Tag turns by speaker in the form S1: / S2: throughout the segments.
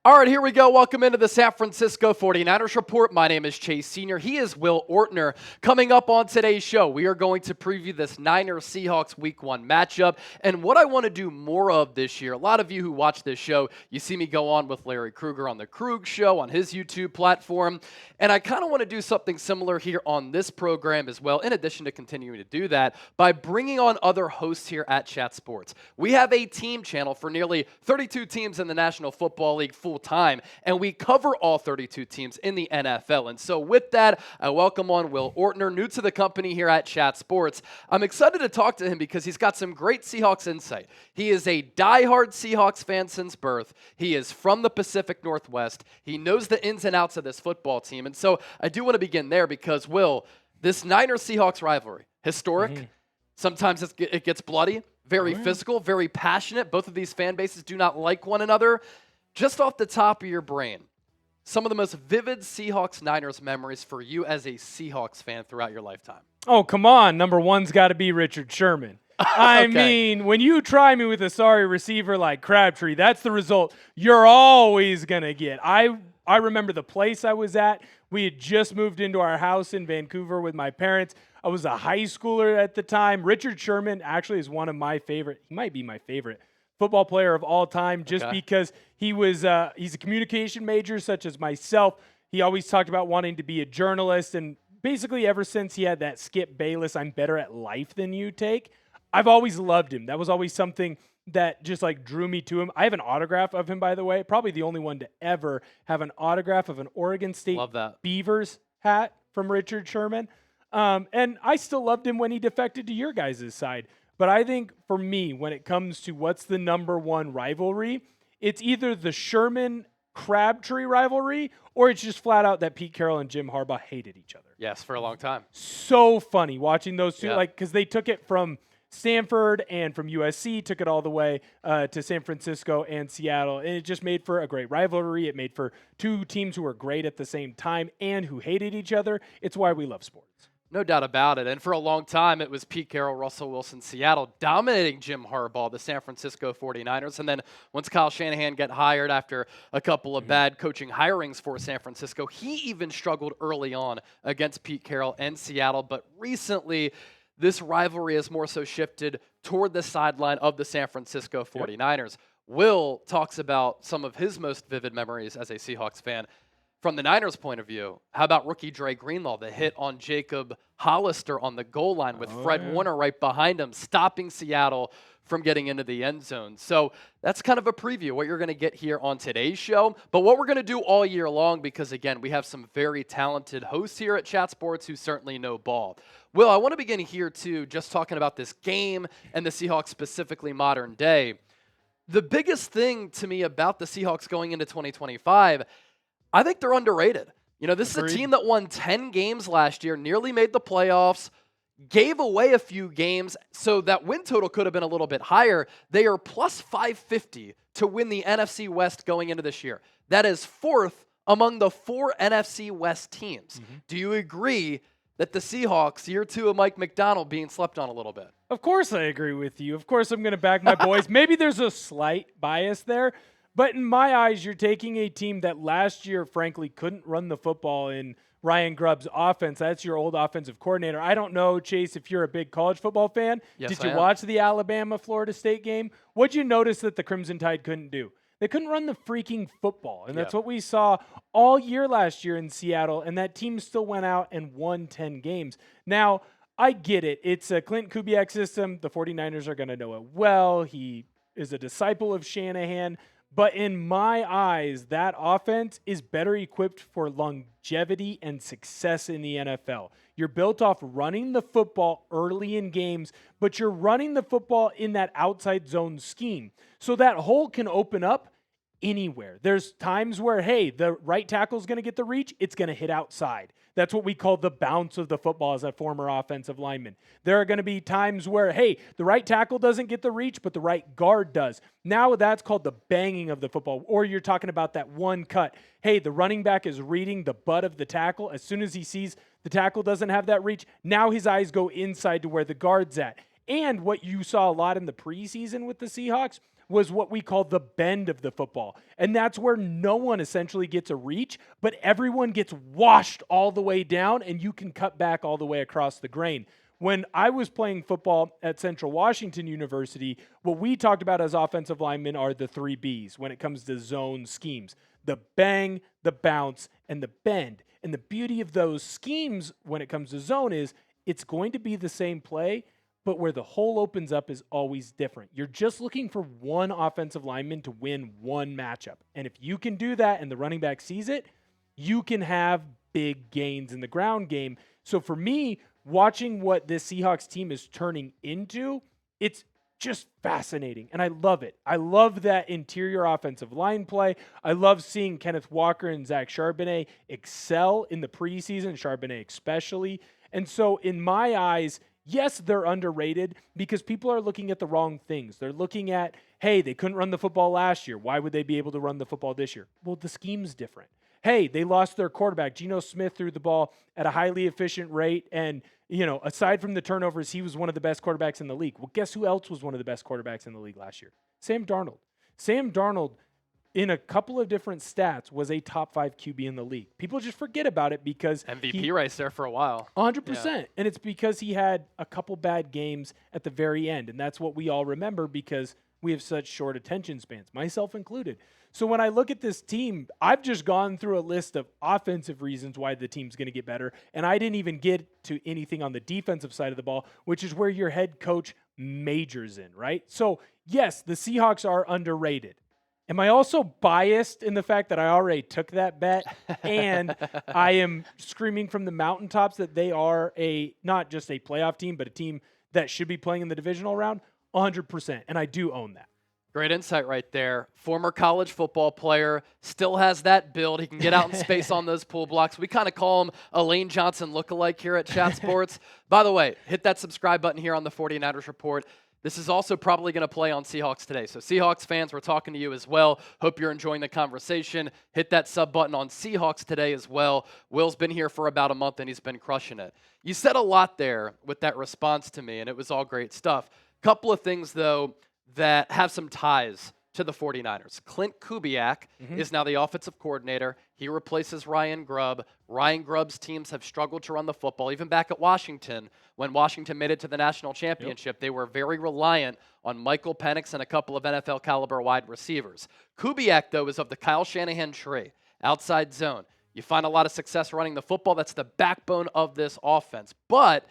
S1: All right, here we go. Welcome into the San Francisco 49ers Report. My name is Chase Sr. He is Will Ortner. Coming up on today's show, we are going to preview this Niners-Seahawks Week 1 matchup. And what I want to do more of this year, a lot of you who watch this show, you see me go on with Larry Krueger on The Krug Show on his YouTube platform. And I kind of want to do something similar here on this program as well, in addition to continuing to do that, by bringing on other hosts here at Chat Sports. We have a team channel for nearly 32 teams in the National Football League full time, and we cover all 32 teams in the NFL. And so with that, I welcome on Will Ortner, new to the company here at Chat Sports. I'm excited to talk to him because he's got some great Seahawks insight. He is a diehard Seahawks fan since birth. He is from the Pacific Northwest. He knows the ins and outs of this football team. And so I do want to begin there because, Will, this Niners-Seahawks rivalry, historic. Sometimes it gets bloody, very physical, very passionate. Both of these fan bases do not like one another. Just off the top of your brain, some of the most vivid Seahawks-Niners memories for you as a Seahawks fan throughout your lifetime.
S2: Oh, come on. Number one's got to be Richard Sherman. I mean, when you try me with a sorry receiver like Crabtree, that's the result you're always going to get. I remember the place I was at. We had just moved into our house in Vancouver with my parents. I was a high schooler at the time. Richard Sherman actually is one of my favorite. He might be my favorite football player of all time, just because he was he's a communication major such as myself. He always talked about wanting to be a journalist, and basically ever since he had that Skip Bayless "I'm better at life than you" take, I've always loved him. That was always something that just like drew me to him. I have an autograph of him, by the way, probably the only one to ever have an autograph of an Oregon State Beavers hat from Richard Sherman. And I still loved him when he defected to your guys' side. But I think for me, when it comes to what's the number one rivalry, it's either the Sherman-Crabtree rivalry or it's just flat out that Pete Carroll and Jim Harbaugh hated each other.
S1: Yes, for a long time.
S2: So funny watching those two, because they took it from Stanford and from USC, took it all the way to San Francisco and Seattle. And it just made for a great rivalry. It made for two teams who were great at the same time and who hated each other. It's why we love sports.
S1: No doubt about it. And for a long time, it was Pete Carroll, Russell Wilson, Seattle dominating Jim Harbaugh, the San Francisco 49ers. And then once Kyle Shanahan got hired after a couple of bad coaching hirings for San Francisco, he even struggled early on against Pete Carroll and Seattle. But recently, this rivalry has more so shifted toward the sideline of the San Francisco 49ers. Will talks about some of his most vivid memories as a Seahawks fan. From the Niners' point of view, how about rookie Dre Greenlaw, the hit on Jacob Hollister on the goal line with Fred Warner right behind him, stopping Seattle from getting into the end zone. So that's kind of a preview, what you're going to get here on today's show. But what we're going to do all year long, because, again, we have some very talented hosts here at Chat Sports who certainly know ball. Will, I want to begin here, too, just talking about this game and the Seahawks, specifically modern day. The biggest thing to me about the Seahawks going into 2025, I think they're underrated. You know, this is a team that won 10 games last year, nearly made the playoffs, gave away a few games, so that win total could have been a little bit higher. They are plus 550 to win the NFC West going into this year. That is fourth among the four NFC West teams. Do you agree that the Seahawks, year two of Mike McDonald, being slept on a little bit?
S2: Of course I agree with you. Of course I'm going to back my boys. Maybe there's a slight bias there. But in my eyes, you're taking a team that last year, frankly, couldn't run the football in Ryan Grubb's offense. That's your old offensive coordinator. I don't know, Chase, if you're a big college football fan.
S1: Yes,
S2: Did you watch the Alabama-Florida State game? What'd you notice that the Crimson Tide couldn't do? They couldn't run the freaking football. And that's what we saw all year last year in Seattle. And that team still went out and won 10 games. Now, I get it. It's a Clint Kubiak system. The 49ers are going to know it well. He is a disciple of Shanahan. But in my eyes, that offense is better equipped for longevity and success in the NFL. You're built off running the football early in games, but you're running the football in that outside zone scheme. So that hole can open up anywhere. There's times where, hey, the right tackle is going to get the reach. It's going to hit outside. That's what we call the bounce of the football as a former offensive lineman. There are going to be times where, hey, the right tackle doesn't get the reach, but the right guard does. Now that's called the banging of the football. Or you're talking about that one cut. Hey, the running back is reading the butt of the tackle. As soon as he sees the tackle doesn't have that reach, now his eyes go inside to where the guard's at. And what you saw a lot in the preseason with the Seahawks was what we call the bend of the football. And that's where no one essentially gets a reach, but everyone gets washed all the way down, and you can cut back all the way across the grain. When I was playing football at Central Washington University, what we talked about as offensive linemen are the 3 Bs when it comes to zone schemes: the bang, the bounce, and the bend. And the beauty of those schemes when it comes to zone is it's going to be the same play, but where the hole opens up is always different. You're just looking for one offensive lineman to win one matchup. And if you can do that and the running back sees it, you can have big gains in the ground game. So for me, watching what this Seahawks team is turning into, it's just fascinating, and I love it. I love that interior offensive line play. I love seeing Kenneth Walker and Zach Charbonnet excel in the preseason, Charbonnet especially. And so in my eyes, yes, they're underrated because people are looking at the wrong things. They're looking at, hey, they couldn't run the football last year. Why would they be able to run the football this year? Well, the scheme's different. Hey, they lost their quarterback. Geno Smith threw the ball at a highly efficient rate, and aside from the turnovers, he was one of the best quarterbacks in the league. Well, guess who else was one of the best quarterbacks in the league last year? Sam Darnold. Sam Darnold, in a couple of different stats, was a top 5 QB in the league. People just forget about it because
S1: MVP race there for a while.
S2: 100%. Yeah. And it's because he had a couple bad games at the very end, and that's what we all remember because we have such short attention spans, myself included. So when I look at this team, I've just gone through a list of offensive reasons why the team's going to get better, and I didn't even get to anything on the defensive side of the ball, which is where your head coach majors in, right? So, yes, the Seahawks are underrated. Am I also biased in the fact that I already took that bet and I am screaming from the mountaintops that they are not just a playoff team, but a team that should be playing in the divisional round? 100%, and I do own that.
S1: Great insight right there. Former college football player, still has that build. He can get out in space on those pull blocks. We kind of call him a Lane Johnson lookalike here at Chat Sports. By the way, hit that subscribe button here on the 49ers Report. This is also probably going to play on Seahawks Today. So Seahawks fans, we're talking to you as well. Hope you're enjoying the conversation. Hit that sub button on Seahawks Today as well. Will's been here for about a month, and he's been crushing it. You said a lot there with that response to me, and it was all great stuff. Couple of things, though, that have some ties to the 49ers. Clint Kubiak is now the offensive coordinator. He replaces Ryan Grubb. Ryan Grubb's teams have struggled to run the football. Even back at Washington, when Washington made it to the national championship, they were very reliant on Michael Penix and a couple of NFL-caliber wide receivers. Kubiak, though, is of the Kyle Shanahan tree, outside zone. You find a lot of success running the football. That's the backbone of this offense. But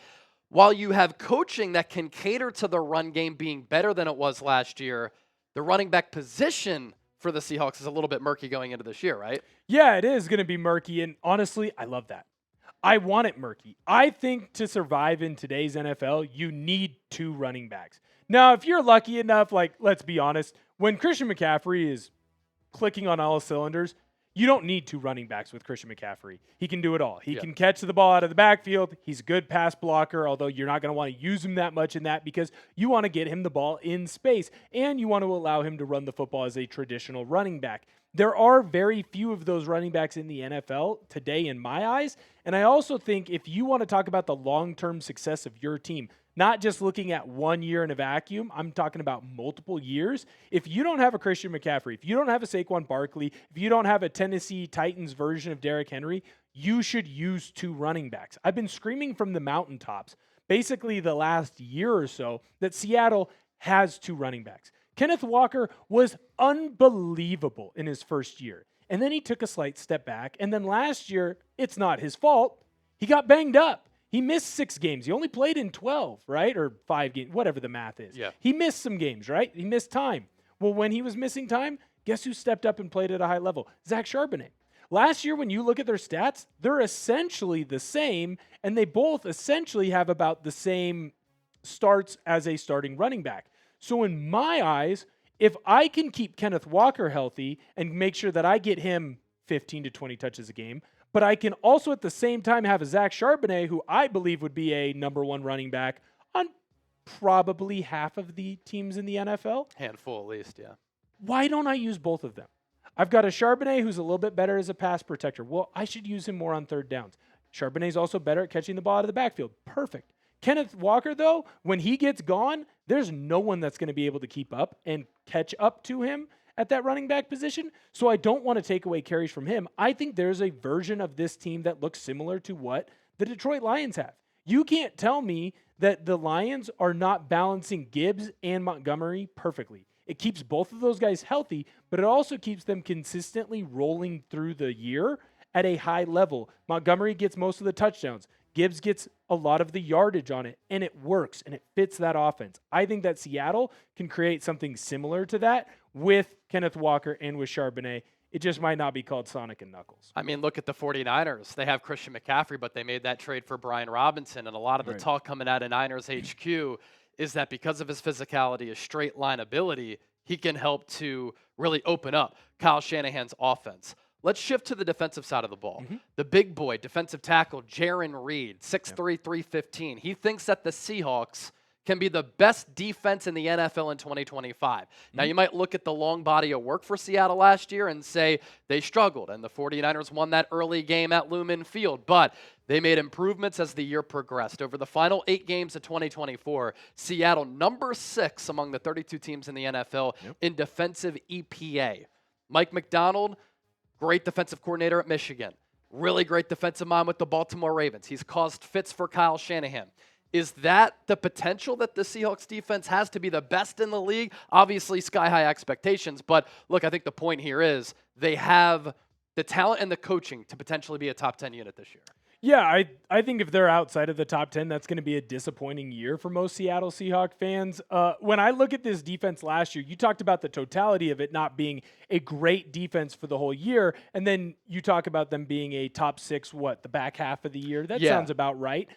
S1: while you have coaching that can cater to the run game being better than it was last year, the running back position for the Seahawks is a little bit murky going into this year, right?
S2: Yeah, it is going to be murky, and honestly, I love that. I want it murky. I think to survive in today's NFL, you need 2 running backs. Now, if you're lucky enough, let's be honest, when Christian McCaffrey is clicking on all cylinders, you don't need 2 running backs with Christian McCaffrey. He can do it all. He can catch the ball out of the backfield. He's a good pass blocker, although you're not going to want to use him that much in that because you want to get him the ball in space, and you want to allow him to run the football as a traditional running back. There are very few of those running backs in the NFL today in my eyes, and I also think if you want to talk about the long-term success of your team, not just looking at 1 year in a vacuum, I'm talking about multiple years. If you don't have a Christian McCaffrey, if you don't have a Saquon Barkley, if you don't have a Tennessee Titans version of Derrick Henry, you should use 2 running backs. I've been screaming from the mountaintops, basically the last year or so, that Seattle has 2 running backs. Kenneth Walker was unbelievable in his first year, and then he took a slight step back, and then last year, it's not his fault. He got banged up. He missed 6 games. He only played in 12, right? Or 5 games, whatever the math is.
S1: Yeah.
S2: He missed some games, right? He missed time. Well, when he was missing time, guess who stepped up and played at a high level? Zach Charbonnet. Last year, when you look at their stats, they're essentially the same, and they both essentially have about the same starts as a starting running back. So in my eyes, if I can keep Kenneth Walker healthy and make sure that I get him 15 to 20 touches a game, but I can also at the same time have a Zach Charbonnet, who I believe would be a number 1 running back on probably half of the teams in the NFL.
S1: Handful at least, yeah.
S2: Why don't I use both of them? I've got a Charbonnet who's a little bit better as a pass protector. Well, I should use him more on third downs. Charbonnet's also better at catching the ball out of the backfield. Perfect. Kenneth Walker, though, when he gets gone, there's no one that's going to be able to keep up and catch up to him at that running back position. So I don't want to take away carries from him. I think there's a version of this team that looks similar to what the Detroit Lions have. You can't tell me that the Lions are not balancing Gibbs and Montgomery perfectly. It keeps both of those guys healthy, but it also keeps them consistently rolling through the year at a high level. Montgomery gets most of the touchdowns. Gibbs gets a lot of the yardage on it, and it works, and it fits that offense. I think that Seattle can create something similar to that with Kenneth Walker and with Charbonnet. It just might not be called Sonic and Knuckles.
S1: I mean, look at the 49ers. They have Christian McCaffrey, but they made that trade for Brian Robinson, and a lot of the talk coming out of Niners HQ is that because of his physicality, his straight line ability, he can help to really open up Kyle Shanahan's offense. Let's shift to the defensive side of the ball. The big boy, defensive tackle, Jarran Reed, 6'3", 315. He thinks that the Seahawks can be the best defense in the NFL in 2025. Now, you might look at the long body of work for Seattle last year and say they struggled, and the 49ers won that early game at Lumen Field, but they made improvements as the year progressed. Over the final 8 games of 2024, Seattle number 6 among the 32 teams in the NFL in defensive EPA. Mike McDonald, great defensive coordinator at Michigan. Really great defensive mind with the Baltimore Ravens. He's caused fits for Kyle Shanahan. Is that the potential that the Seahawks defense has to be the best in the league? Obviously, sky-high expectations. But, look, I think the point here is they have the talent and the coaching to potentially be a top 10 unit this year.
S2: Yeah, I think if they're outside of the top 10, that's going to be a disappointing year for most Seattle Seahawks fans. When I look at this defense last year, you talked about the totality of it not being a great defense for the whole year, and then you talk about them being a top 6, the back half of the year. That sounds about right.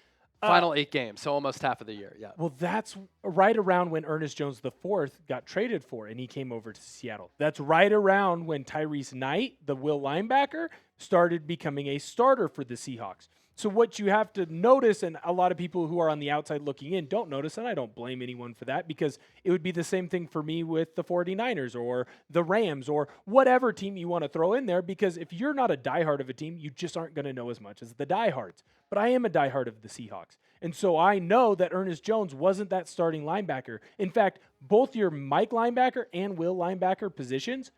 S1: Final 8 games, so almost half of the year, yeah.
S2: Well, that's right around when Ernest Jones IV got traded for, and he came over to Seattle. That's right around when Tyrice Knight, the Will linebacker, started becoming a starter for the Seahawks. So what you have to notice, and a lot of people who are on the outside looking in don't notice, and I don't blame anyone for that, because it would be the same thing for me with the 49ers or the Rams or whatever team you want to throw in there, because if you're not a diehard of a team, you just aren't going to know as much as the diehards. But I am a diehard of the Seahawks. And so I know that Ernest Jones wasn't that starting linebacker. In fact, both your Mike linebacker and Will linebacker positions,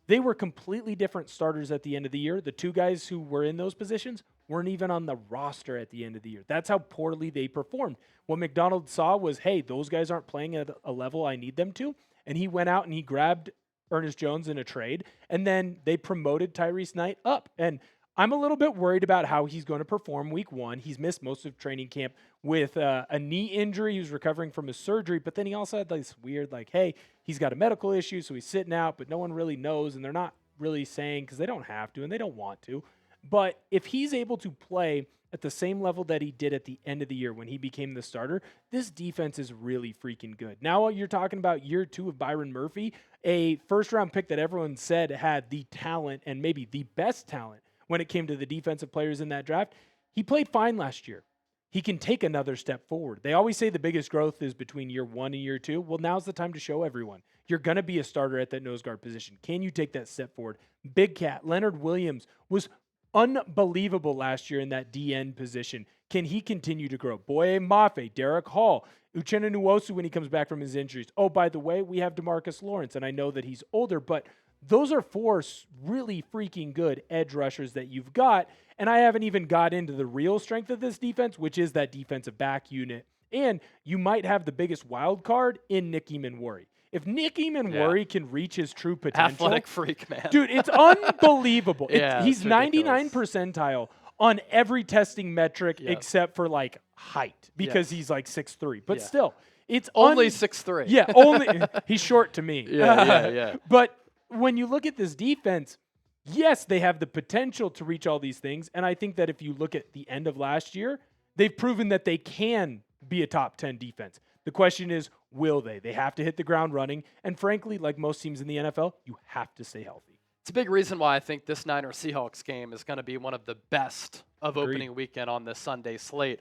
S2: they were completely different starters at the end of the year. The two guys who were in those positions weren't even on the roster at the end of the year. That's how poorly they performed. What McDonald saw was, hey, those guys aren't playing at a level I need them to. And he went out and he grabbed Ernest Jones in a trade. And then they promoted Tyrice Knight up. And I'm a little bit worried about how he's going to perform week 1. He's missed most of training camp with a knee injury. He was recovering from his surgery, but then he also had this weird, hey, he's got a medical issue, so he's sitting out, but no one really knows, and they're not really saying because they don't have to and they don't want to. But if he's able to play at the same level that he did at the end of the year when he became the starter, this defense is really freaking good. Now you're talking about year 2 of Byron Murphy, a first-round pick that everyone said had the talent and maybe the best talent when it came to the defensive players in that draft. He played fine last year. He can take another step forward. They always say the biggest growth is between year 1 and year 2. Well, now's the time to show everyone. You're going to be a starter at that nose guard position. Can you take that step forward? Big Cat, Leonard Williams was unbelievable last year in that DN position. Can he continue to grow? Boye Mafe, Derick Hall, Uchenna Nwosu when he comes back from his injuries. Oh, by the way, we have DeMarcus Lawrence, and I know that he's older, but those are 4 really freaking good edge rushers that you've got, and I haven't even got into the real strength of this defense, which is that defensive back unit. And you might have the biggest wild card in Nick Eamon-Worry. If Nick Eamon-Worry can reach his true potential,
S1: athletic freak, man.
S2: Dude, it's unbelievable. He's 99
S1: ridiculous.
S2: percentile on every testing metric except for height, because he's 6'3". But still, it's
S1: only 6'3".
S2: Yeah, only he's short to me.
S1: Yeah.
S2: But when you look at this defense, yes, they have the potential to reach all these things. And I think that if you look at the end of last year, they've proven that they can be a top 10 defense. The question is, will they? They have to hit the ground running. And frankly, like most teams in the NFL, you have to stay healthy.
S1: It's a big reason why I think this Niners-Seahawks game is going to be one of the best of opening weekend on this Sunday slate.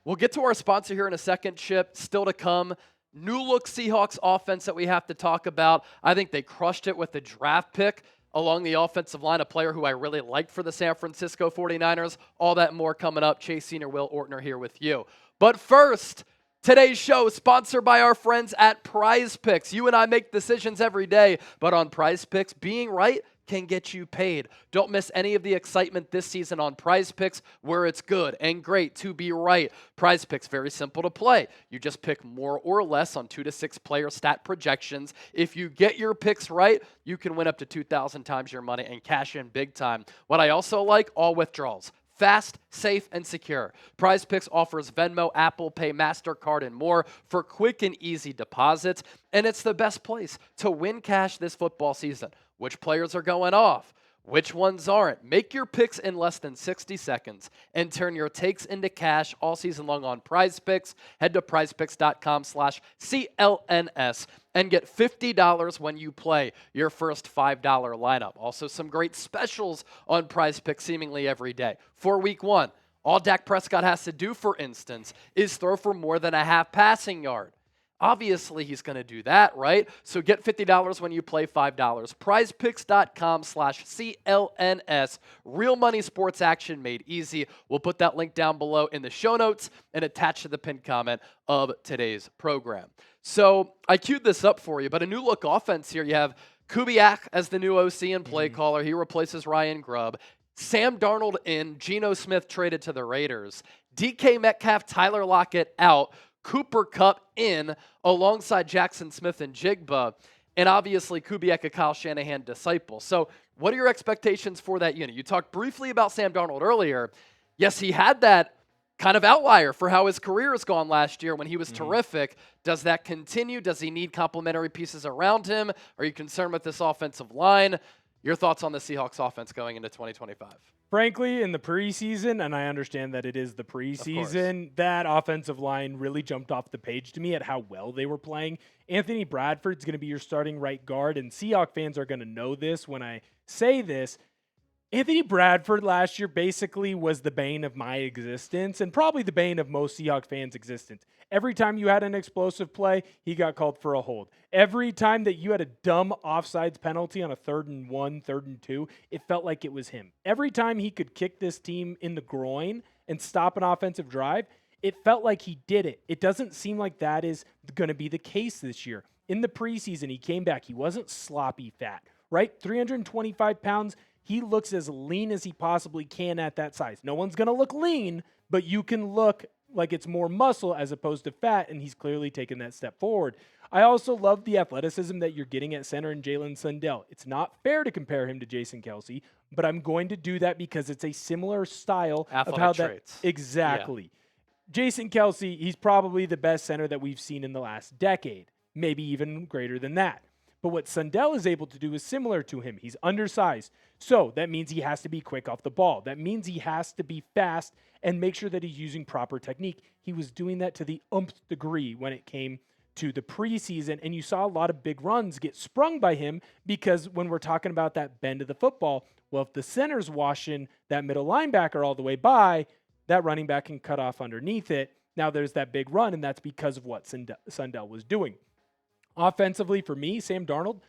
S1: We'll get to our sponsor here in a second, Chip. Still to come, new look Seahawks offense that we have to talk about. I think they crushed it with the draft pick along the offensive line, a player who I really liked for the San Francisco 49ers. All that and more coming up. Chase Senior, Will Ortner here with you. But first, today's show is sponsored by our friends at Prize Picks. You and I make decisions every day, but on Prize Picks, being right can get you paid. Don't miss any of the excitement this season on Prize Picks, where it's good and great to be right. Prize Picks, very simple to play. You just pick more or less on 2 to 6 player stat projections. If you get your picks right, you can win up to 2,000 times your money and cash in big time. What I also like, all withdrawals. Fast, safe, and secure. Prize Picks offers Venmo, Apple Pay, MasterCard, and more for quick and easy deposits. And it's the best place to win cash this football season. Which players are going off? Which ones aren't? Make your picks in less than 60 seconds and turn your takes into cash all season long on Prize Picks. Head to prizepicks.com/CLNS and get $50 when you play your first $5 lineup. Also, some great specials on Prize Picks seemingly every day. For week 1, all Dak Prescott has to do, for instance, is throw for more than a half passing yard. Obviously, he's going to do that, right? So get $50 when you play $5. PrizePicks.com/CLNS. Real money sports action made easy. We'll put that link down below in the show notes and attached to the pinned comment of today's program. So I queued this up for you, but a new look offense here. You have Kubiak as the new OC and play caller. He replaces Ryan Grubb. Sam Darnold in, Geno Smith traded to the Raiders. DK Metcalf, Tyler Lockett out. Cooper Kupp in alongside Jaxon Smith-Njigba, and obviously Kubiak, a Kyle Shanahan disciple. So what are your expectations for that unit? You talked briefly about Sam Darnold earlier. Yes, he had that kind of outlier for how his career has gone last year when he was terrific. Does that continue? Does he need complementary pieces around him? Are you concerned with this offensive line? Your thoughts on the Seahawks offense going into 2025?
S2: Frankly, in the preseason, and I understand that it is the preseason, that offensive line really jumped off the page to me at how well they were playing. Anthony Bradford's going to be your starting right guard, and Seahawks fans are going to know this when I say this. Anthony Bradford last year basically was the bane of my existence and probably the bane of most Seahawks fans' existence. Every time you had an explosive play, he got called for a hold. Every time that you had a dumb offsides penalty on a 3rd and 1, 3rd and 2, it felt like it was him. Every time he could kick this team in the groin and stop an offensive drive, it felt like he did it. It doesn't seem like that is going to be the case this year. In the preseason, he came back. He wasn't sloppy fat, right? 325 pounds. He looks as lean as he possibly can at that size. No one's going to look lean, but you can look like it's more muscle as opposed to fat, and he's clearly taken that step forward. I also love the athleticism that you're getting at center in Jalen Sundell. It's not fair to compare him to Jason Kelce, but I'm going to do that because it's a similar style
S1: Athletic
S2: of how
S1: traits.
S2: that exactly. Yeah. Jason Kelce, he's probably the best center that we've seen in the last decade, maybe even greater than that. But what Sundell is able to do is similar to him. He's undersized. So that means he has to be quick off the ball. That means he has to be fast and make sure that he's using proper technique. He was doing that to the umpth degree when it came to the preseason, and you saw a lot of big runs get sprung by him because when we're talking about that bend of the football, well, if the center's washing that middle linebacker all the way by, that running back can cut off underneath it. Now there's that big run, and that's because of what Sundell was doing. Offensively, for me, Sam Darnold,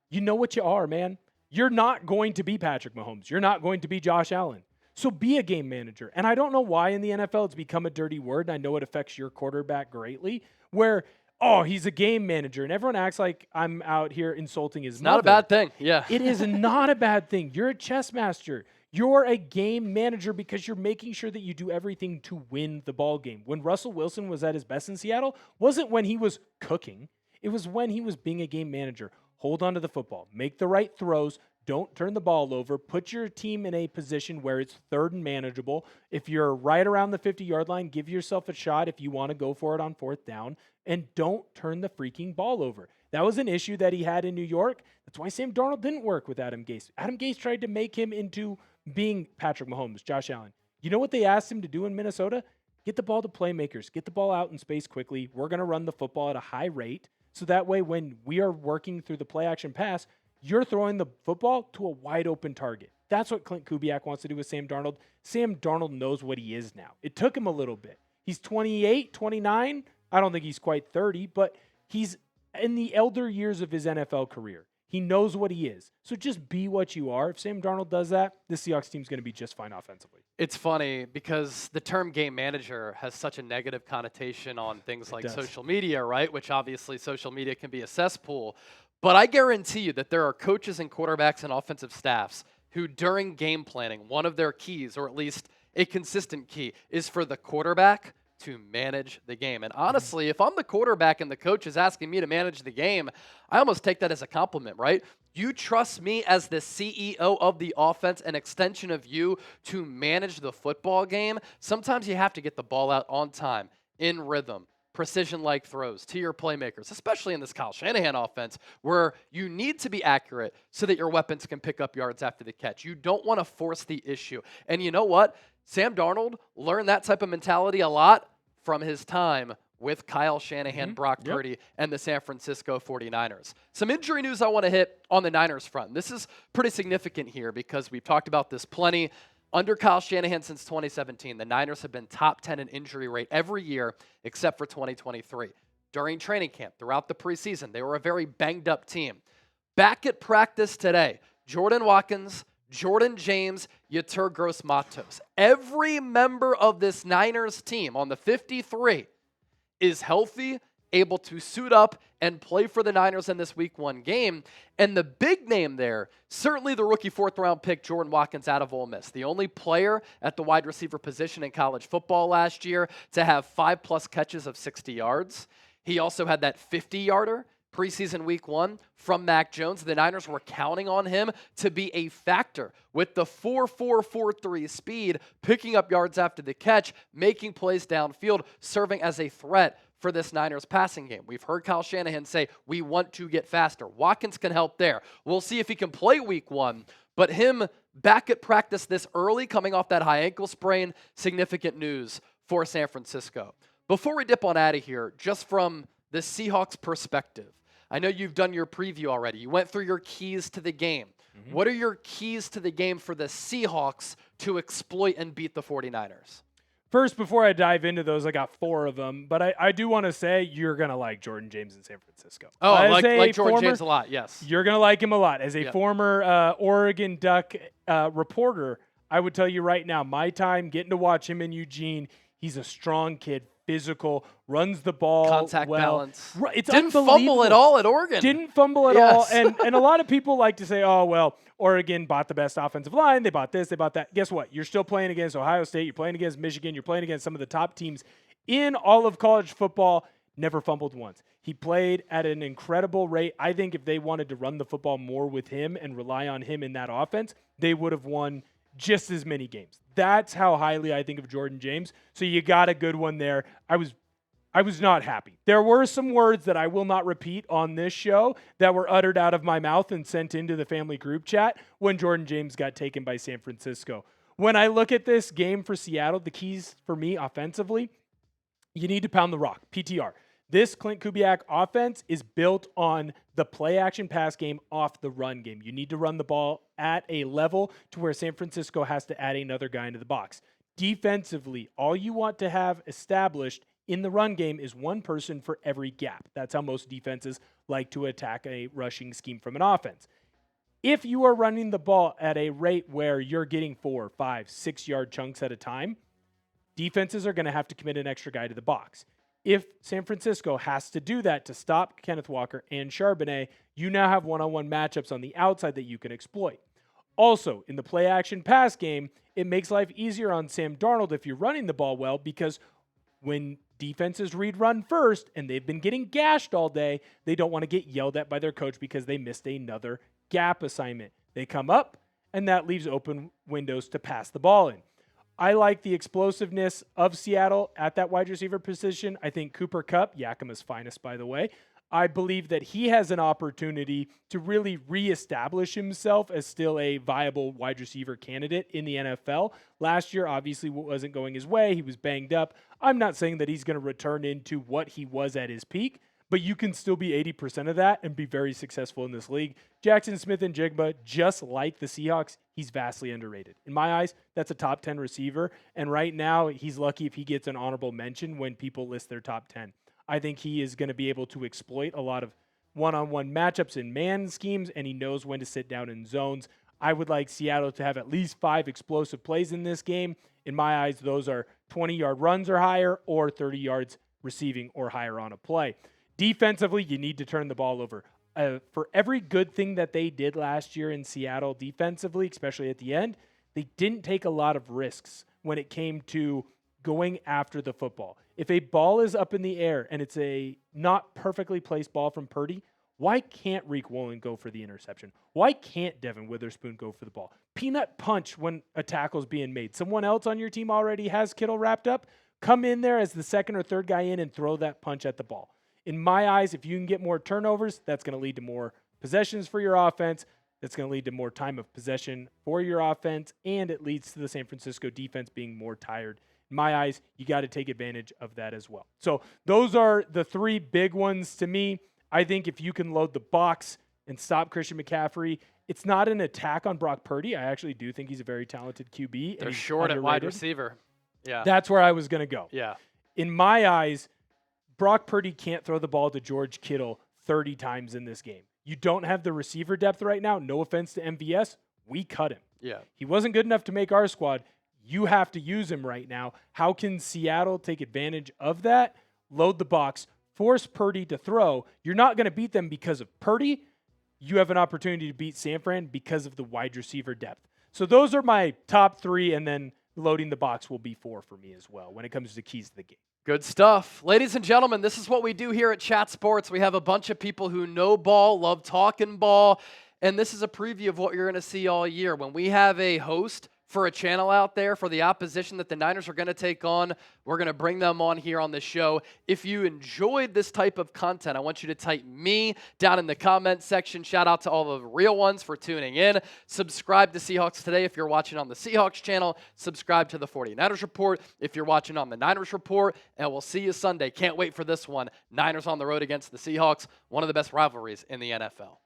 S2: you know what you are, man. You're not going to be Patrick Mahomes. You're not going to be Josh Allen. So be a game manager. And I don't know why in the NFL it's become a dirty word, and I know it affects your quarterback greatly, where, oh, he's a game manager, and everyone acts like I'm out here insulting his mother.
S1: Not a bad thing, yeah.
S2: It is not a bad thing. You're a chess master. You're a game manager because you're making sure that you do everything to win the ball game. When Russell Wilson was at his best in Seattle, wasn't when he was cooking. It was when he was being a game manager. Hold on to the football. Make the right throws. Don't turn the ball over. Put your team in a position where it's 3rd and manageable. If you're right around the 50-yard line, give yourself a shot if you want to go for it on 4th down. And don't turn the freaking ball over. That was an issue that he had in New York. That's why Sam Darnold didn't work with Adam Gase. Adam Gase tried to make him into being Patrick Mahomes, Josh Allen. You know what they asked him to do in Minnesota? Get the ball to playmakers. Get the ball out in space quickly. We're going to run the football at a high rate. So that way, when we are working through the play action pass, you're throwing the football to a wide open target. That's what Clint Kubiak wants to do with Sam Darnold. Sam Darnold knows what he is now. It took him a little bit. He's 28, 29. I don't think he's quite 30, but he's in the elder years of his NFL career. He knows what he is. So just be what you are. If Sam Darnold does that, this Seahawks team's going to be just fine offensively.
S1: It's funny because the term game manager has such a negative connotation on things like social media, right? Which obviously social media can be a cesspool. But I guarantee you that there are coaches and quarterbacks and offensive staffs who during game planning, one of their keys, or at least a consistent key, is for the quarterback to manage the game. And honestly, if I'm the quarterback and the coach is asking me to manage the game, I almost take that as a compliment, right? You trust me as the CEO of the offense, an extension of you, to manage the football game. Sometimes you have to get the ball out on time, in rhythm, precision-like throws to your playmakers, especially in this Kyle Shanahan offense, where you need to be accurate so that your weapons can pick up yards after the catch. You don't want to force the issue. And you know what? Sam Darnold learned that type of mentality a lot from his time with Kyle Shanahan, Brock Purdy, and the San Francisco 49ers. Some injury news I want to hit on the Niners front. This is pretty significant here because we've talked about this plenty. Under Kyle Shanahan since 2017, the Niners have been top 10 in injury rate every year except for 2023. During training camp, throughout the preseason, they were a very banged-up team. Back at practice today, Jordan Watkins, Jordan James, Yetur Gross-Matos. Every member of this Niners team on the 53 is healthy, able to suit up and play for the Niners in this Week 1 game. And the big name there, certainly the rookie fourth-round pick Jordan Watkins out of Ole Miss, the only player at the wide receiver position in college football last year to have 5+ catches of 60 yards. He also had that 50-yarder preseason Week 1 from Mac Jones. The Niners were counting on him to be a factor with the 4.443 speed, picking up yards after the catch, making plays downfield, serving as a threat for this Niners passing game. We've heard Kyle Shanahan say, we want to get faster. Watkins can help there. We'll see if he can play Week 1, but him back at practice this early, coming off that high ankle sprain, significant news for San Francisco. Before we dip on out of here, just from the Seahawks perspective, I know you've done your preview already. You went through your keys to the game. What are your keys to the game for the Seahawks to exploit and beat the 49ers?
S2: First, before I dive into those, I got 4 of them, but I do want to say you're going to like Jordan James in San Francisco.
S1: Oh, I like Jordan James a lot, yes.
S2: You're going to like him a lot. As a former Oregon Duck reporter, I would tell you right now, my time getting to watch him in Eugene, he's a strong kid, physical, runs the ball
S1: contact
S2: well.
S1: balance.
S2: It's
S1: Didn't fumble at all at Oregon.
S2: Didn't fumble at all. And a lot of people like to say, oh, well, Oregon bought the best offensive line. They bought this, they bought that. Guess what? You're still playing against Ohio State. You're playing against Michigan. You're playing against some of the top teams in all of college football. Never fumbled once. He played at an incredible rate. I think if they wanted to run the football more with him and rely on him in that offense, they would have won just as many games. That's how highly I think of Jordan James. So you got a good one there. I was not happy. There were some words that I will not repeat on this show that were uttered out of my mouth and sent into the family group chat when Jordan James got taken by San Francisco. When I look at this game for Seattle, the keys for me offensively, you need to pound the rock, PTR. This Clint Kubiak offense is built on the play-action pass game off the run game. You need to run the ball at a level to where San Francisco has to add another guy into the box. Defensively, all you want to have established in the run game is one person for every gap. That's how most defenses like to attack a rushing scheme from an offense. If you are running the ball at a rate where you're getting 4, 5, 6 yard chunks at a time, defenses are going to have to commit an extra guy to the box. If San Francisco has to do that to stop Kenneth Walker and Charbonnet, you now have one-on-one matchups on the outside that you can exploit. Also, in the play-action pass game, it makes life easier on Sam Darnold if you're running the ball well, because when defenses read run first and they've been getting gashed all day, they don't want to get yelled at by their coach because they missed another gap assignment. They come up, and that leaves open windows to pass the ball in. I like the explosiveness of Seattle at that wide receiver position. I think Cooper Kupp, Yakima's finest, by the way, I believe that he has an opportunity to really reestablish himself as still a viable wide receiver candidate in the NFL. Last year, obviously, wasn't going his way. He was banged up. I'm not saying that he's going to return into what he was at his peak, but you can still be 80% of that and be very successful in this league. Jaxon Smith-Njigba, just like the Seahawks, he's vastly underrated. In my eyes, that's a top 10 receiver, and right now, he's lucky if he gets an honorable mention when people list their top 10. I think he is going to be able to exploit a lot of one-on-one matchups in man schemes, and he knows when to sit down in zones. I would like Seattle to have at least 5 explosive plays in this game. In my eyes, those are 20-yard runs or higher or 30 yards receiving or higher on a play. Defensively, you need to turn the ball over. For every good thing that they did last year in Seattle defensively, especially at the end, they didn't take a lot of risks when it came to going after the football. If a ball is up in the air and it's a not perfectly placed ball from Purdy, why can't Reek Woolen go for the interception? Why can't Devin Witherspoon go for the ball? Peanut punch when a tackle's being made. Someone else on your team already has Kittle wrapped up. Come in there as the second or third guy in and throw that punch at the ball. In my eyes, if you can get more turnovers, that's going to lead to more possessions for your offense. That's going to lead to more time of possession for your offense, and it leads to the San Francisco defense being more tired. In my eyes, you got to take advantage of that as well. So those are the 3 big ones to me. I think if you can load the box and stop Christian McCaffrey, it's not an attack on Brock Purdy. I actually do think he's a very talented QB.
S1: They're short at wide receiver. Yeah.
S2: That's where I was going to go.
S1: Yeah.
S2: In my eyes, Brock Purdy can't throw the ball to George Kittle 30 times in this game. You don't have the receiver depth right now. No offense to MVS. We cut him.
S1: Yeah.
S2: He wasn't good enough to make our squad. You have to use him right now. How can Seattle take advantage of that? Load the box. Force Purdy to throw. You're not going to beat them because of Purdy. You have an opportunity to beat San Fran because of the wide receiver depth. So those are my top 3, and then loading the box will be 4 for me as well when it comes to keys to the game.
S1: Good stuff. Ladies and gentlemen, this is what we do here at Chat Sports. We have a bunch of people who know ball, love talking ball, and this is a preview of what you're going to see all year. When we have a host for a channel out there for the opposition that the Niners are going to take on, we're going to bring them on here on the show. If you enjoyed this type of content, I want you to type me down in the comment section. Shout out to all the real ones for tuning in. Subscribe to Seahawks Today if you're watching on the Seahawks channel. Subscribe to the 49ers Report if you're watching on the Niners Report. And we'll see you Sunday. Can't wait for this one. Niners on the road against the Seahawks, one of the best rivalries in the NFL.